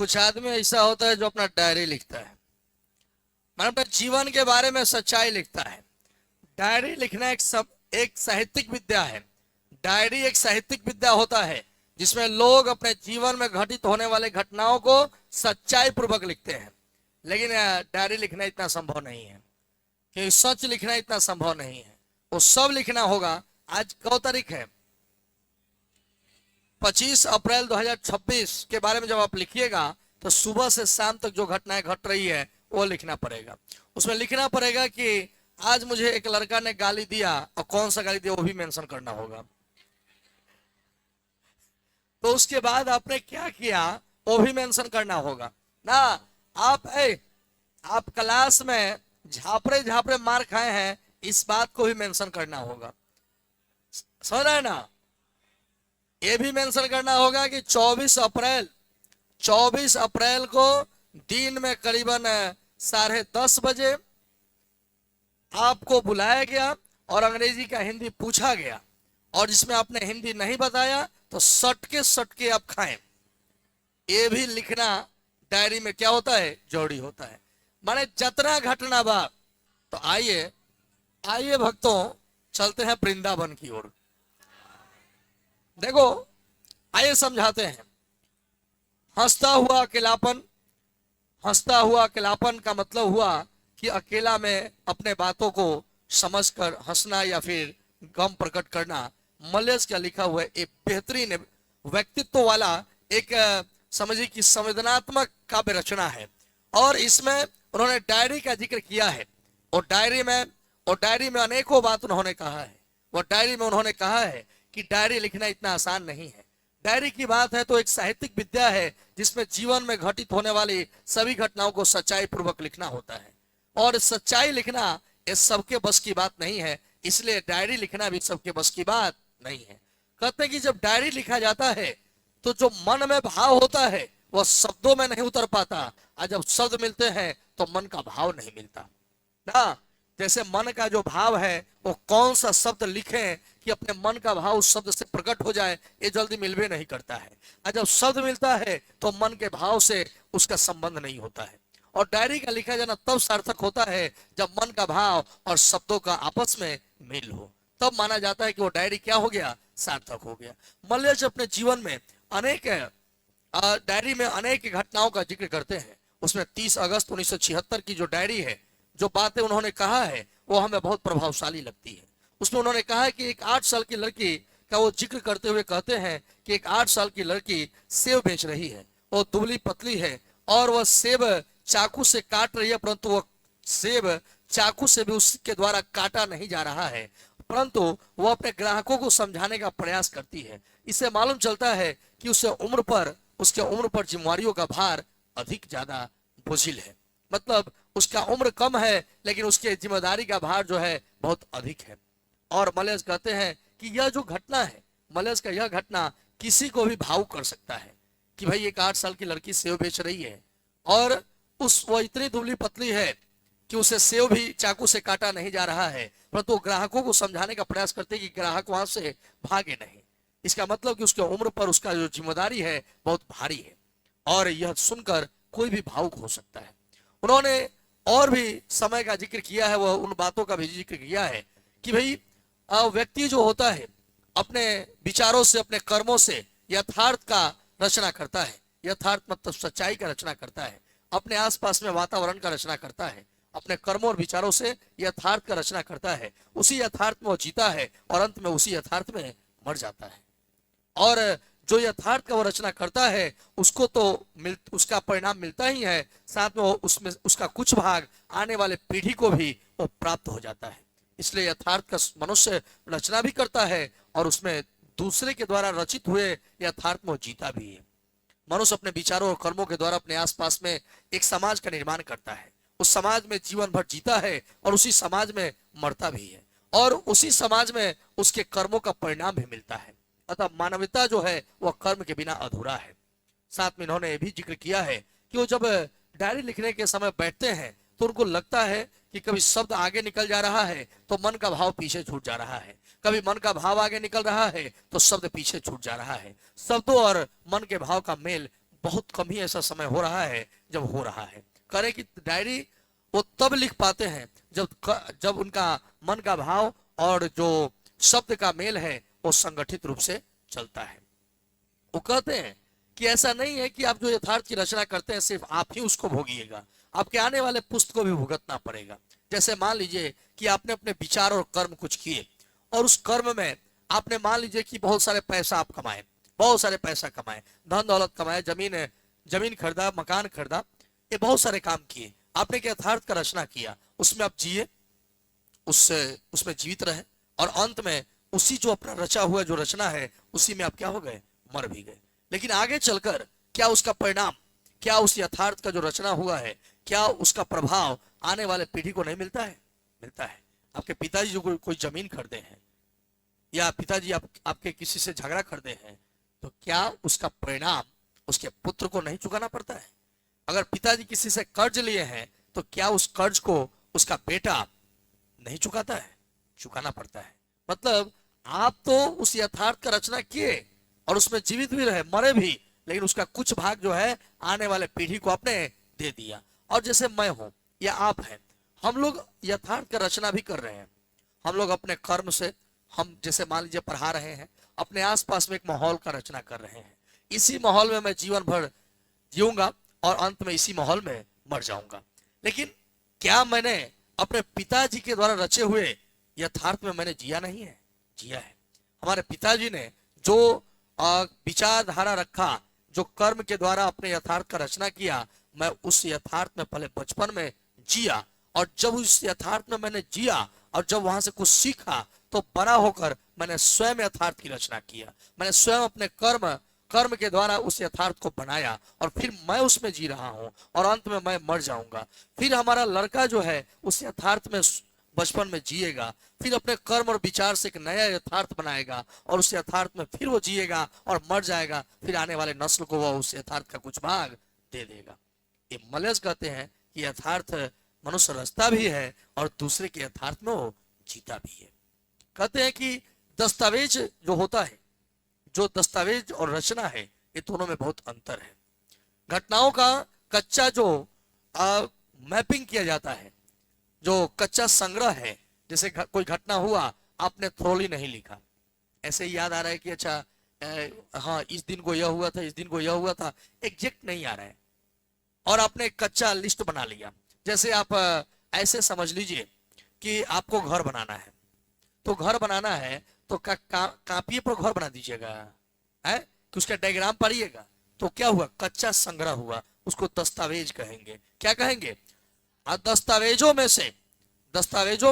कुछ आदमी ऐसा होता है जो अपना डायरी लिखता है, मतलब अपने जीवन के बारे में सच्चाई लिखता है। डायरी लिखना एक साहित्यिक विद्या है। डायरी एक साहित्यिक विद्या होता है जिसमें लोग अपने जीवन में घटित होने वाले घटनाओं को सच्चाई पूर्वक लिखते हैं। लेकिन डायरी लिखना इतना संभव नहीं है, कि सच लिखना इतना संभव नहीं है। वो सब लिखना होगा। आज कौ तारीख है? 25 अप्रैल 2026 के बारे में जब आप लिखिएगा तो सुबह से शाम तक जो घटनाएं घट रही है वो लिखना पड़ेगा। उसमें लिखना पड़ेगा कि आज मुझे एक लड़का ने गाली दिया, और कौन सा गाली दिया वो भी मेंशन करना होगा। तो उसके बाद आपने क्या किया वो भी मेंशन करना होगा ना। आप क्लास में झापरे झापरे मार खाए हैं, इस बात को भी मेंशन करना होगा। समझ रहे हैं ना? ये भी मेंशन करना होगा कि 24 अप्रैल को दिन में करीबन 10:30 बजे आपको बुलाया गया और अंग्रेजी का हिंदी पूछा गया, और जिसमें आपने हिंदी नहीं बताया तो सटके आप खाएं। ये भी लिखना डायरी में क्या होता है? जरूरी होता है। माने जतना घटना बा। तो आइए भक्तों, चलते हैं वृंदावन की ओर। देखो, आइए समझाते हैं। हंसता हुआ अकेलापन का मतलब हुआ कि अकेला में अपने बातों को समझकर हंसना या फिर गम प्रकट करना। मलेश का लिखा हुआ एक बेहतरीन व्यक्तित्व वाला एक समझिए कि संवेदनात्मक काव्य रचना है, और इसमें उन्होंने डायरी का जिक्र किया है। और डायरी में अनेकों बात उन्होंने कहा है। और डायरी में उन्होंने कहा है कि डायरी लिखना इतना आसान नहीं है। डायरी की बात है तो एक साहित्यिक विद्या है जिसमें जीवन में घटित होने वाली सभी घटनाओं को सच्चाई पूर्वक लिखना होता है। और सच्चाई लिखना ये सबके बस की बात नहीं है, इसलिए डायरी लिखना भी सबके बस की बात नहीं है। कहते हैं कि जब डायरी लिखा जाता है तो जो मन में भाव होता है वह शब्दों में नहीं उतर पाता, और जब शब्द मिलते हैं तो मन का भाव नहीं मिलता ना। जैसे मन का जो भाव है वो कौन सा शब्द लिखें कि अपने मन का भाव उस शब्द से प्रकट हो जाए, ये जल्दी मिलवे नहीं करता है। और जब शब्द मिलता है तो मन के भाव से उसका संबंध नहीं होता है। और डायरी का लिखा जाना तब सार्थक होता है जब मन का भाव और शब्दों का आपस में मेल हो, तब माना जाता है कि वो डायरी क्या हो गया? सार्थक हो गया। मल्लेश अपने जीवन में डायरी में अनेक घटनाओं का जिक्र करते हैं। उसमें 30 अगस्त 1976 की जो डायरी है, जो बातें उन्होंने कहा है वो हमें बहुत प्रभावशाली लगती है। उसमें उन्होंने कहा है कि एक 8 साल की लड़की का वो जिक्र करते हुए कहते हैं कि एक 8 साल की लड़की सेब बेच रही है। वो दुबली पतली है और वह सेब चाकू से काट रही है, परंतु वह सेब चाकू से भी उसके द्वारा काटा नहीं जा रहा है, परंतु वो अपने ग्राहकों को समझाने का प्रयास करती है। इससे मालूम चलता है कि उसके उम्र पर जिम्मेवारियों का भार अधिक ज्यादा बोझिल है। मतलब उसका उम्र कम है लेकिन उसके जिम्मेदारी का भार जो है बहुत अधिक है। और मलेश कहते हैं कि यह जो घटना है, मलेश का यह घटना किसी को भी भावुक कर सकता है कि भाई एक 8 साल की लड़की सेव बेच रही है और वो इतनी दुबली पतली है कि उसे सेव भी चाकू से काटा नहीं जा रहा है, परंतु ग्राहकों को समझाने का प्रयास करते हैं कि ग्राहक वहां से भागे नहीं। इसका मतलब कि उसके उम्र पर उसका जो जिम्मेदारी है बहुत भारी है, और यह सुनकर कोई भी भावुक हो सकता है। उन्होंने और भी समय का जिक्र किया है, वह उन बातों का भी जिक्र किया है कि भाई व्यक्ति जो होता है अपने विचारों से, अपने कर्मों से यथार्थ का रचना करता है। यथार्थ मतलब सच्चाई का रचना करता है, अपने आसपास में वातावरण का रचना करता है, अपने कर्मों और विचारों से यथार्थ का रचना करता है। उसी यथार्थ में वो जीता है और अंत में उसी यथार्थ में मर जाता है। और जो यथार्थ का वो रचना करता है उसको तो उसका परिणाम मिलता ही है, साथ में उसमें उसका कुछ भाग आने वाले पीढ़ी को भी वो प्राप्त हो जाता है। इसलिए यथार्थ का मनुष्य रचना भी करता है और उसमें दूसरे के द्वारा रचित हुए यथार्थ में जीता भी है। मनुष्य अपने विचारों और कर्मों के द्वारा अपने आसपास में एक समाज का निर्माण करता है, उस समाज में जीवन भर जीता है और उसी समाज में मरता भी है, और उसी समाज में उसके कर्मों का परिणाम भी मिलता है। अतः मानवता जो है वह कर्म के बिना अधूरा है। साथ में इन्होंने ये भी जिक्र किया है कि वो जब डायरी लिखने के समय बैठते हैं तो उनको लगता है कि कभी शब्द आगे निकल जा रहा है तो मन का भाव पीछे छूट जा रहा है, कभी मन का भाव आगे निकल रहा है तो शब्द पीछे छूट जा रहा है। शब्दों और मन के भाव का मेल बहुत कम ही ऐसा समय हो रहा है जब हो रहा है। करें कि डायरी वो तब लिख पाते हैं जब उनका मन का भाव और जो शब्द का मेल है वो संगठित रूप से चलता है। वो कहते हैं कि ऐसा नहीं है कि आप जो यथार्थ की रचना करते हैं सिर्फ आप ही उसको भोगिएगा, आपके आने वाले पुस्त को भी भुगतना पड़ेगा। जैसे मान लीजिए कि आपने अपने विचार और कर्म कुछ किए, और उस कर्म में आपने मान लीजिए कि बहुत सारे पैसा आप कमाए, बहुत सारे पैसा कमाए, धन दौलत कमाए, जमीन खरीदा, मकान खरीदा, ये बहुत सारे काम किए। आपने एक यथार्थ का रचना किया, उसमें आप जिए, उसमें जीवित रहे, और अंत में उसी जो अपना रचा हुआ जो रचना है उसी में आप क्या हो गए, मर भी गए। लेकिन आगे चलकर क्या उसका परिणाम, क्या उस यथार्थ का जो रचना हुआ है, क्या उसका प्रभाव आने वाले पीढ़ी को नहीं मिलता है? मिलता है। आपके पिताजी जो कोई जमीन खरीदे हैं, या पिताजी आपके किसी से झगड़ा खरीदे हैं, तो क्या उसका परिणाम उसके पुत्र को नहीं चुकाना पड़ता है? अगर पिताजी किसी से कर्ज लिए हैं तो क्या उस कर्ज को उसका बेटा नहीं चुकाता है? चुकाना पड़ता है। मतलब आप तो उस यथार्थ का रचना किए और उसमें जीवित भी रहे, मरे भी, लेकिन उसका कुछ भाग जो है आने वाले पीढ़ी को आपने दे दिया। और जैसे मैं हूं या आप हैं, हम लोग यथार्थ का रचना भी कर रहे हैं। हम लोग अपने कर्म से, हम जैसे मान लीजिए पढ़ा रहे हैं, अपने आसपास में एक माहौल का रचना कर रहे हैं। इसी माहौल में मैं जीवन भर जीऊंगा और अंत में इसी माहौल में मर जाऊंगा। लेकिन क्या मैंने अपने पिताजी के द्वारा रचे हुए यथार्थ में मैंने जिया नहीं है? जिया है। हमारे पिताजी ने जो विचारधारा रखा, जो कर्म के द्वारा अपने यथार्थ का रचना किया, मैं उस यथार्थ में पहले बचपन में जिया, और जब उस यथार्थ में मैंने जिया और जब वहां से कुछ सीखा तो बड़ा होकर मैंने स्वयं यथार्थ की रचना किया। मैंने स्वयं अपने कर्म के द्वारा उस यथार्थ को बनाया, और फिर मैं उसमें जी रहा हूं, और अंत में मैं मर जाऊंगा। फिर हमारा लड़का जो है उस यथार्थ में बचपन में जिएगा, फिर अपने कर्म और विचार से एक नया यथार्थ बनाएगा, और उस यथार्थ में फिर वो जिएगा और मर जाएगा। फिर आने वाले नस्ल को वह उस यथार्थ का कुछ भाग दे देगा। ये मलेज कहते हैं कि यथार्थ मनुष्य रचता भी है और दूसरे के यथार्थ में वो जीता भी है। कहते हैं कि दस्तावेज जो होता है, जो दस्तावेज और रचना है, ये दोनों में बहुत अंतर है। घटनाओं का कच्चा जो मैपिंग किया जाता है, जो कच्चा संग्रह है, जैसे कोई घटना हुआ, आपने थ्रोली नहीं लिखा, ऐसे ही याद आ रहा है कि अच्छा हाँ इस दिन को यह हुआ था, इस दिन को यह हुआ था, एग्जैक्ट नहीं आ रहा है, और आपने एक कच्चा लिस्ट बना लिया। जैसे आप ऐसे समझ लीजिए कि आपको घर बनाना है, तो घर बनाना है तो कापी पर घर बना दीजिएगा, है कि उसका डायग्राम पढ़िएगा, तो क्या हुआ, कच्चा संग्रह हुआ, उसको दस्तावेज कहेंगे। क्या कहेंगे? दस्तावेजों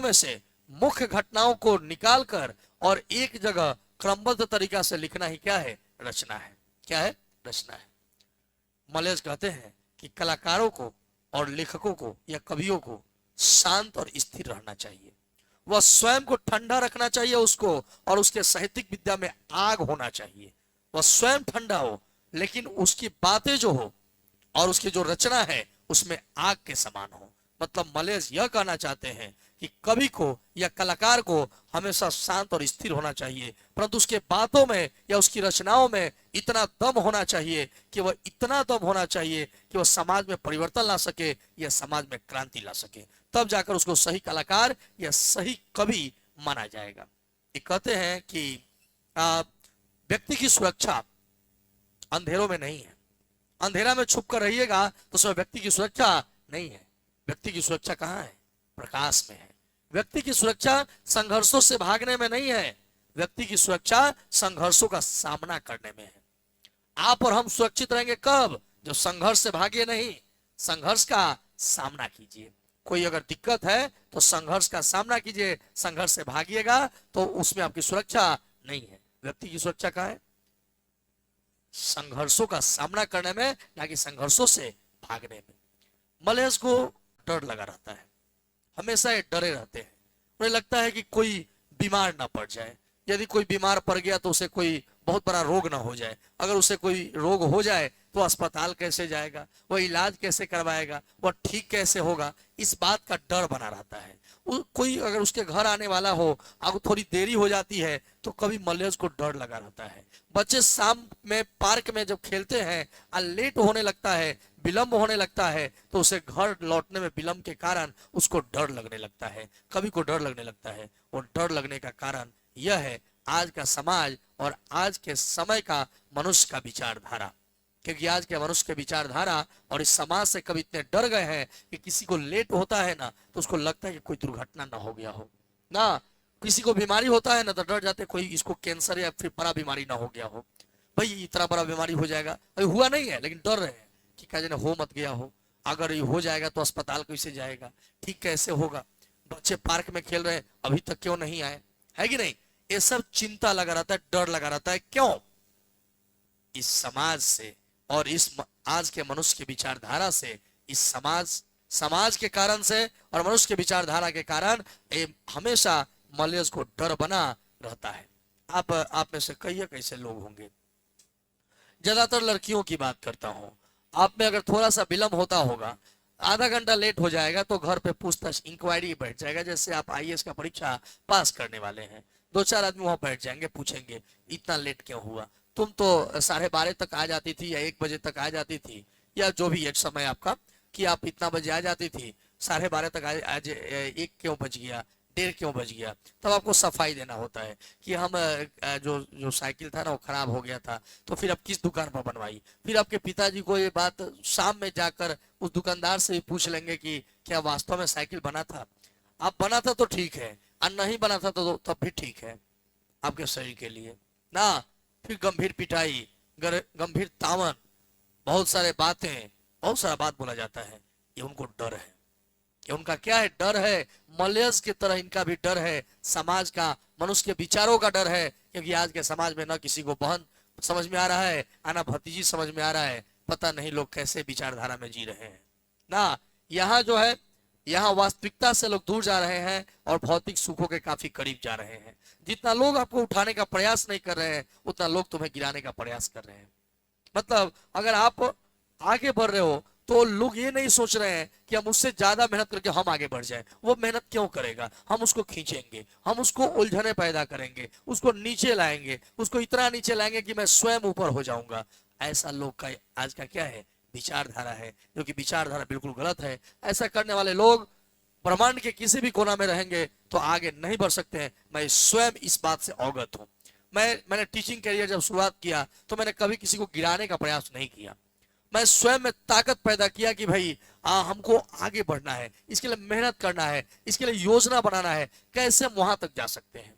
में से मुख्य घटनाओं को निकालकर और एक जगह क्रमबद्ध तरीका से लिखना ही क्या है, रचना है। क्या है? रचना है। मलेज कहते हैं कि कलाकारों को और लेखकों को या कवियों को शांत और स्थिर रहना चाहिए। वह स्वयं को ठंडा रखना चाहिए उसको, और उसके साहित्यिक विद्या में आग होना चाहिए। वह स्वयं ठंडा हो, लेकिन उसकी बातें जो हो और उसकी जो रचना है उसमें आग के समान हो। मतलब मलेज यह कहना चाहते हैं कि कवि को या कलाकार को हमेशा शांत और स्थिर होना चाहिए, परंतु उसके बातों में या उसकी रचनाओं में इतना दम होना चाहिए कि वह इतना दम होना चाहिए कि वह समाज में परिवर्तन ला सके या समाज में क्रांति ला सके, तब जाकर उसको सही कलाकार या सही कवि माना जाएगा। ये कहते हैं कि व्यक्ति की सुरक्षा अंधेरों में नहीं है। अंधेरा में छुप कर रहिएगा तो उसमें व्यक्ति की सुरक्षा नहीं है। व्यक्ति की सुरक्षा कहाँ है? प्रकाश में है। व्यक्ति की सुरक्षा संघर्षों से भागने में नहीं है, व्यक्ति की सुरक्षा संघर्षों का सामना करने में है। आप और हम सुरक्षित रहेंगे कब? जब संघर्ष से भागिए नहीं, संघर्ष का सामना कीजिए। कोई अगर दिक्कत है तो संघर्ष का सामना कीजिए, संघर्ष से भागिएगा तो उसमें आपकी सुरक्षा नहीं है। व्यक्ति की सुरक्षा कहाँ है? संघर्षों का सामना करने में, ना कि संघर्षों से भागने में। मलेज को डर लगा रहता है, हमेशा ये डरे रहते हैं। उन्हें लगता है कि कोई बीमार ना पड़ जाए, यदि कोई बीमार पड़ गया तो उसे कोई बहुत बड़ा रोग ना हो जाए। अगर उसे कोई रोग हो जाए तो अस्पताल कैसे जाएगा, वह इलाज कैसे करवाएगा, वह ठीक कैसे होगा, इस बात का डर बना रहता है। कोई अगर उसके घर आने वाला हो, अगर थोड़ी देरी हो जाती है तो कभी मलयज को डर लगा रहता है। बच्चे शाम में पार्क में जब खेलते हैं और लेट होने लगता है, विलंब होने लगता है, तो उसे घर लौटने में विलंब के कारण उसको डर लगने लगता है, कभी को डर लगने लगता है। और डर लगने का कारण यह है आज का समाज और आज के समय का मनुष्य का विचारधारा। क्योंकि आज के मनुष्य के विचारधारा और इस समाज से कभी इतने डर गए हैं कि किसी को लेट होता है ना तो उसको लगता है कि कोई दुर्घटना ना हो गया हो, ना किसी को बीमारी होता है ना तो डर जाते कोई इसको कैंसर या फिर बड़ा बीमारी ना हो गया हो। भाई इतना बड़ा बीमारी हो जाएगा, अभी हुआ नहीं है लेकिन डर रहे हैं कि क्या जाने हो मत गया हो, अगर ये हो जाएगा तो अस्पताल कैसे जाएगा, ठीक कैसे होगा। बच्चे पार्क में खेल रहे हैं, अभी तक क्यों नहीं आए, है कि नहीं। ये सब चिंता लगा रहता है, डर लगा रहता है। क्यों? इस समाज से और इस आज के मनुष्य की विचारधारा से, इस समाज के कारण से और मनुष्य के विचारधारा के कारण ये हमेशा मलयज को डर बना रहता है। आप में से कई कैसे लोग होंगे, ज्यादातर लड़कियों की बात करता हूं, आप में अगर थोड़ा सा विलंब होता होगा, आधा घंटा लेट हो जाएगा तो घर पे पूछताछ इंक्वायरी बैठ जाएगा। जैसे आप आईएएस का परीक्षा पास करने वाले हैं, 2-4 आदमी वहां बैठ जाएंगे, पूछेंगे इतना लेट क्यों हुआ, तुम तो 12:30 तक आ जाती थी या 1 बजे तक आ जाती थी, या जो भी एक समय आपका कि आप इतना बजे आ जाती थी, 12:30 तक आज 1 क्यों बज गया, 1:30 क्यों बज गया। तब आपको सफाई देना होता है कि हम जो जो साइकिल था ना वो खराब हो गया था, तो फिर आप किस दुकान पर बनवाई। फिर आपके पिताजी को ये बात शाम में जाकर उस दुकानदार से भी पूछ लेंगे कि क्या वास्तव में साइकिल बना था। आप बना था तो ठीक है, और नहीं बना था तो तब भी ठीक है आपके शरीर के लिए ना। फिर गंभीर पिटाई, गंभीर तावन, बहुत सारे बातें, बहुत सारा बात बोला जाता है। ये उनको डर है, ये उनका क्या है, डर है। मलयज की तरह इनका भी डर है, समाज का, मनुष्य के विचारों का डर है। क्योंकि आज के समाज में ना किसी को बहन समझ में आ रहा है, आना भतीजी समझ में आ रहा है, पता नहीं लोग कैसे विचारधारा में जी रहे हैं ना। यहाँ जो है, यहाँ वास्तविकता से लोग दूर जा रहे हैं और भौतिक सुखों के काफी करीब जा रहे हैं। जितना लोग आपको उठाने का प्रयास नहीं कर रहे हैं, उतना लोग तुम्हें गिराने का प्रयास कर रहे हैं। मतलब अगर आप आगे बढ़ रहे हो तो लोग ये नहीं सोच रहे हैं कि हम उससे ज्यादा मेहनत करके हम आगे बढ़ जाएं। वो मेहनत क्यों करेगा, हम उसको खींचेंगे, हम उसको उलझने पैदा करेंगे, उसको नीचे लाएंगे, उसको इतना नीचे लाएंगे कि मैं स्वयं ऊपर हो जाऊंगा। ऐसा लोग का आज का क्या है, विचारधारा है, जो कि विचारधारा बिल्कुल गलत है। ऐसा करने वाले लोग ब्रह्मांड के किसी भी कोना में रहेंगे तो आगे नहीं बढ़ सकते हैं। मैं स्वयं इस बात से अवगत हूं। मैंने टीचिंग करियर जब शुरुआत किया तो मैंने कभी किसी को गिराने का प्रयास नहीं किया। मैं स्वयं में ताकत पैदा किया कि भाई हमको आगे बढ़ना है, इसके लिए मेहनत करना है, इसके लिए योजना बनाना है, कैसे हम वहां तक जा सकते हैं।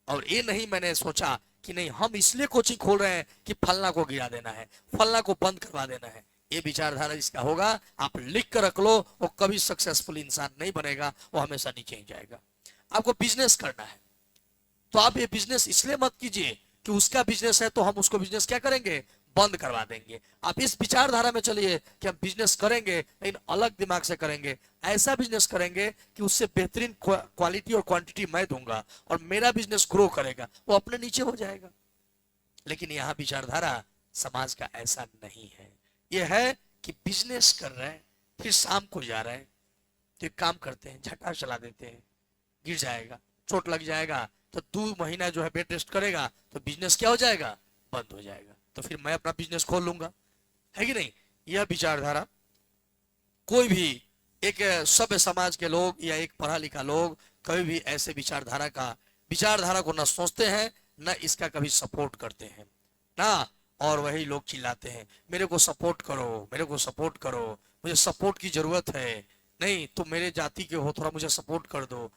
और ये नहीं मैंने सोचा कि नहीं हम इसलिए कोचिंग खोल रहे हैं कि फलना को गिरा देना है, फलना को बंद करवा देना है। ये विचारधारा जिसका होगा, आप लिख कर रख लो, वो कभी सक्सेसफुल इंसान नहीं बनेगा, वो हमेशा नीचे ही जाएगा। आपको बिजनेस करना है तो आप ये बिजनेस इसलिए मत कीजिए कि उसका बिजनेस है तो हम उसको बिजनेस क्या करेंगे, बंद करवा देंगे। आप इस विचारधारा में चलिए कि हम बिजनेस करेंगे लेकिन अलग दिमाग से करेंगे। ऐसा बिजनेस करेंगे कि उससे बेहतरीन क्वालिटी और क्वांटिटी मैं दूंगा और मेरा बिजनेस ग्रो करेगा, वो अपने नीचे हो जाएगा। लेकिन यहाँ विचारधारा समाज का ऐसा नहीं है। ये है कि बिजनेस कर रहे हैं, फिर शाम को जा रहे हैं तो एक काम करते हैं, झटा चला देते हैं, गिर जाएगा, चोट लग जाएगा, तो 2 महीना जो है बेड रेस्ट करेगा तो बिजनेस क्या हो जाएगा, बंद हो जाएगा। तो फिर मैं अपना बिजनेस खोल लूंगा, है कि नहीं। यह विचारधारा कोई भी एक सभ्य समाज के लोग या एक पढ़ा लिखा लोग कभी भी ऐसे विचारधारा को न सोचते हैं, न इसका कभी सपोर्ट करते हैं ना। और वही लोग चिल्लाते हैं, मेरे को सपोर्ट करो, मेरे को सपोर्ट करो, मुझे सपोर्ट की जरूरत है, नहीं तुम मेरे जाति के हो, थोड़ा मुझे सपोर्ट कर दो।